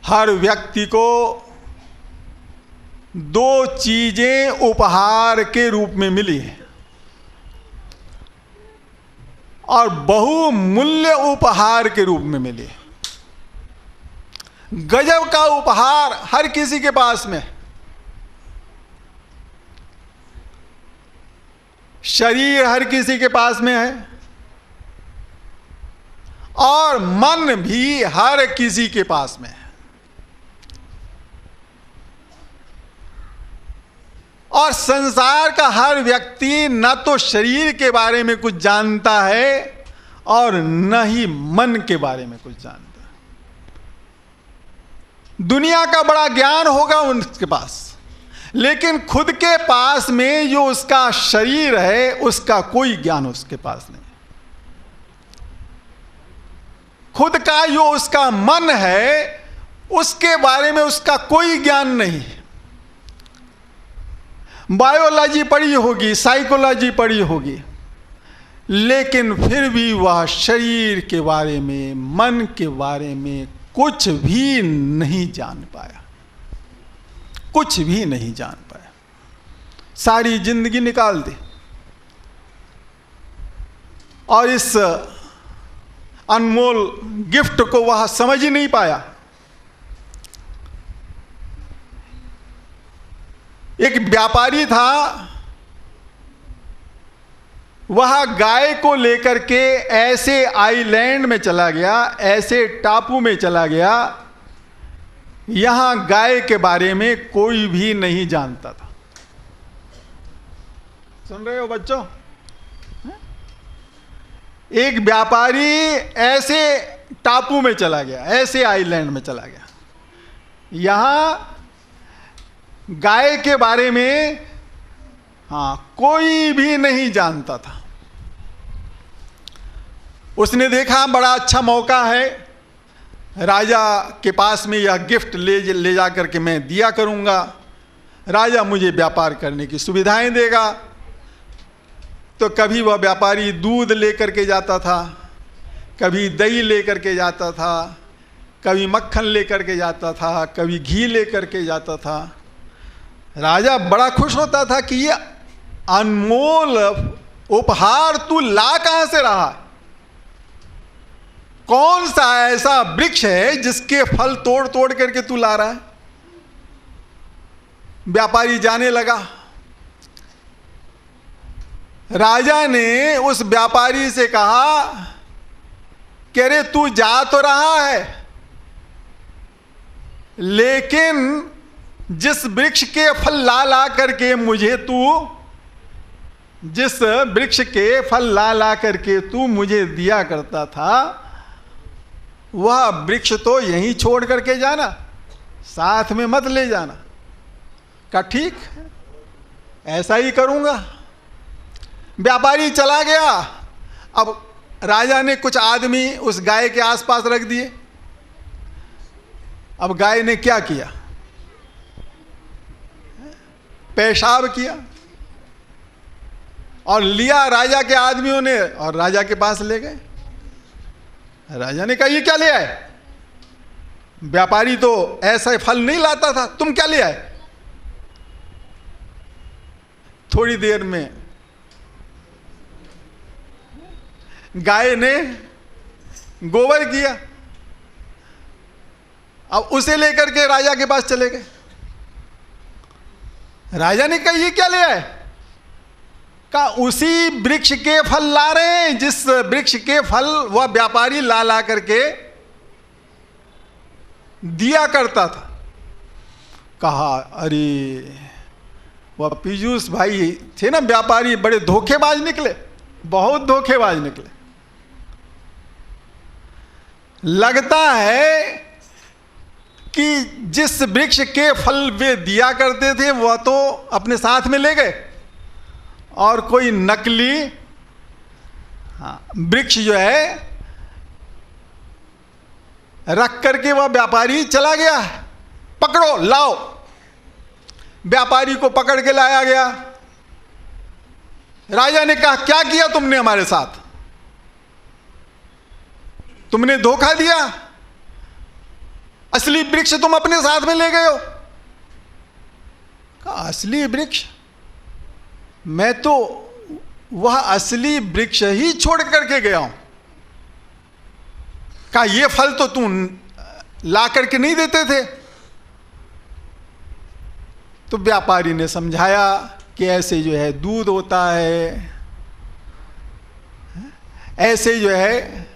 हर व्यक्ति को दो चीजें उपहार के रूप में मिली हैं और बहुमूल्य उपहार के रूप में मिली है। गजब का उपहार हर किसी के पास में है। शरीर हर किसी के पास में है और मन भी हर किसी के पास में है। और संसार का हर व्यक्ति न तो शरीर के बारे में कुछ जानता है और न ही मन के बारे में कुछ जानता है। दुनिया का बड़ा ज्ञान होगा उनके पास, लेकिन खुद के पास में जो उसका शरीर है उसका कोई ज्ञान उसके पास नहीं। खुद का जो उसका मन है उसके बारे में उसका कोई ज्ञान नहीं। बायोलॉजी पढ़ी होगी, साइकोलॉजी पढ़ी होगी, लेकिन फिर भी वह शरीर के बारे में, मन के बारे में कुछ भी नहीं जान पाया, कुछ भी नहीं जान पाया। सारी जिंदगी निकाल दी और इस अनमोल गिफ्ट को वह समझ ही नहीं पाया। एक व्यापारी था, वह गाय को लेकर के ऐसे आइलैंड में चला गया, ऐसे टापू में चला गया, यहां गाय के बारे में कोई भी नहीं जानता था। सुन रहे हो बच्चों? एक व्यापारी ऐसे टापू में चला गया, ऐसे आइलैंड में चला गया, यहां गाय के बारे में कोई भी नहीं जानता था। उसने देखा बड़ा अच्छा मौका है, राजा के पास में यह गिफ्ट ले जा करके मैं दिया करूंगा, राजा मुझे व्यापार करने की सुविधाएं देगा। तो कभी वह व्यापारी दूध लेकर के जाता था, कभी दही लेकर के जाता था, कभी मक्खन लेकर के जाता था, कभी घी लेकर के जाता था। राजा बड़ा खुश होता था कि ये अनमोल उपहार तू ला कहां से रहा? कौन सा ऐसा वृक्ष है जिसके फल तोड़ तोड़ करके तू ला रहा है? व्यापारी जाने लगा। राजा ने उस व्यापारी से कहा कि अरे तू जा तो रहा है, लेकिन जिस वृक्ष के फल ला ला करके मुझे तू, जिस वृक्ष के फल ला ला करके तू मुझे दिया करता था, वह वृक्ष तो यहीं छोड़ करके जाना, साथ में मत ले जाना। कहा ठीक, ऐसा ही करूंगा। व्यापारी चला गया। अब राजा ने कुछ आदमी उस गाय के आसपास रख दिए। अब गाय ने क्या किया? पेशाब किया और लिया राजा के आदमियों ने और राजा के पास ले गए। राजा ने कहा ये क्या ले आए? व्यापारी तो ऐसा फल नहीं लाता था, तुम क्या ले आए? थोड़ी देर में गाय ने गोबर किया, अब उसे लेकर के राजा के पास चले गए। राजा ने कहा ये क्या ले आए? कहा उसी वृक्ष के फल ला रहे हैं जिस वृक्ष के फल वह व्यापारी ला ला करके दिया करता था। कहा अरे वह पीयूष भाई थे ना व्यापारी, बड़े धोखेबाज निकले, बहुत धोखेबाज निकले। लगता है कि जिस वृक्ष के फल वे दिया करते थे वह तो अपने साथ में ले गए और कोई नकली वृक्ष जो है रख करके वह व्यापारी चला गया। पकड़ो लाओ। व्यापारी को पकड़ के लाया गया। राजा ने कहा क्या किया तुमने हमारे साथ? तुमने धोखा दिया। असली वृक्ष तुम अपने साथ में ले गए हो। कहा असली वृक्ष? मैं तो वह असली वृक्ष ही छोड़ करके गया हूं। कहा ये फल तो तुम ला करके नहीं देते थे। तो व्यापारी ने समझाया कि ऐसे जो है दूध होता है, ऐसे जो है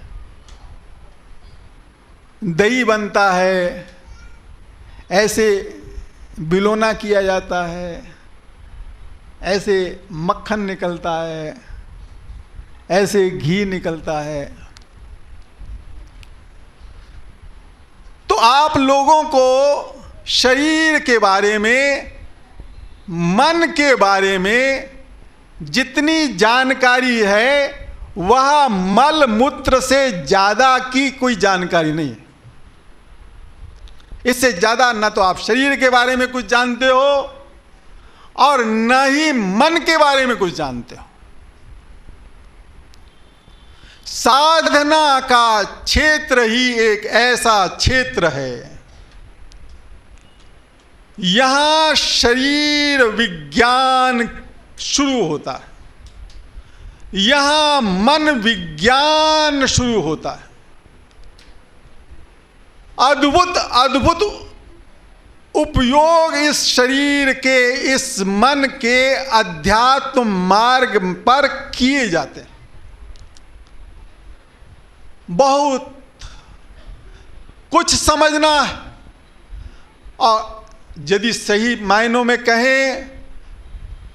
दही बनता है, ऐसे बिलोना किया जाता है, ऐसे मक्खन निकलता है, ऐसे घी निकलता है। तो आप लोगों को शरीर के बारे में, मन के बारे में जितनी जानकारी है वह मल मूत्र से ज्यादा की कोई जानकारी नहीं है। इससे ज्यादा न तो आप शरीर के बारे में कुछ जानते हो और न ही मन के बारे में कुछ जानते हो। साधना का क्षेत्र ही एक ऐसा क्षेत्र है, यहां शरीर विज्ञान शुरू होता है, यहां मन विज्ञान शुरू होता है। अद्भुत अद्भुत उपयोग इस शरीर के, इस मन के अध्यात्म मार्ग पर किए जाते हैं। बहुत कुछ समझना है, और यदि सही मायनों में कहें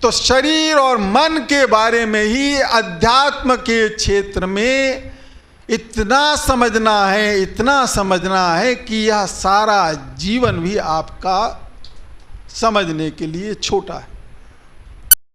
तो शरीर और मन के बारे में ही अध्यात्म के क्षेत्र में इतना समझना है, इतना समझना है कि यह सारा जीवन भी आपका समझने के लिए छोटा है।